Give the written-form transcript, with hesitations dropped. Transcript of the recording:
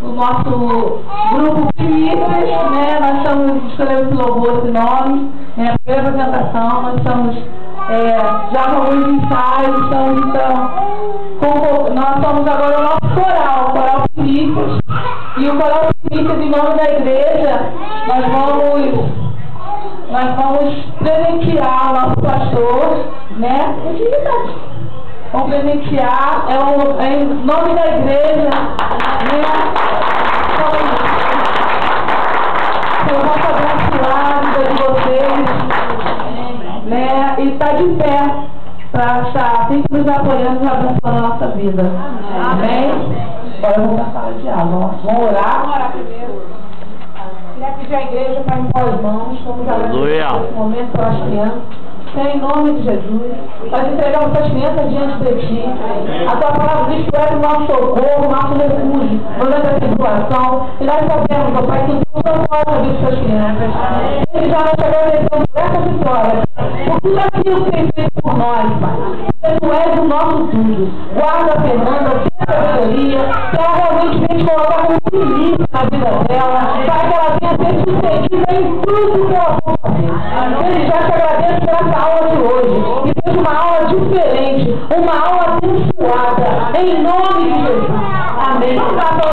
o nosso grupo Filhos, né? Nós estamos escolhendo esse louvor, esse nome, né? A primeira apresentação, nós estamos já com alguns ensaios, estamos então, nós somos agora o nosso coral Filhos, e o coral Filhos, em nome da igreja, nós vamos presentear o nosso pastor, né? Vamos presentear, em nome da igreja, né? Eu vou abençoar a vida de vocês, né? E está de pé para estar sempre nos apoiando e abençoando a nossa vida. Amém? Agora vamos para a sala de aula. Vamos orar. Vamos orar primeiro. Queria pedir à igreja para impor as mãos, como já nesse momento para as crianças. Senhor, em nome de Jesus, nós entregamos as crianças diante de Ti. A Tua palavra diz que Tu és o nosso socorro, o nosso refúgio, durante a tribulação. E nós sabemos, ó Pai, que Tu não pode ouvir suas crianças. Desde já nós te agradecemos por essa vitória, por tudo aquilo que tem feito por nós, Pai. Porque Tu és o nosso tudo. Guarda a Fernanda, a sabedoria, que ela realmente vem te colocar como feliz na vida dela, para que ela venha ser sucedida em tudo que ela for fazer. Desde já te agradeço por essa aula de hoje, que seja uma aula diferente, uma aula abençoada, em nome de Jesus. Amém.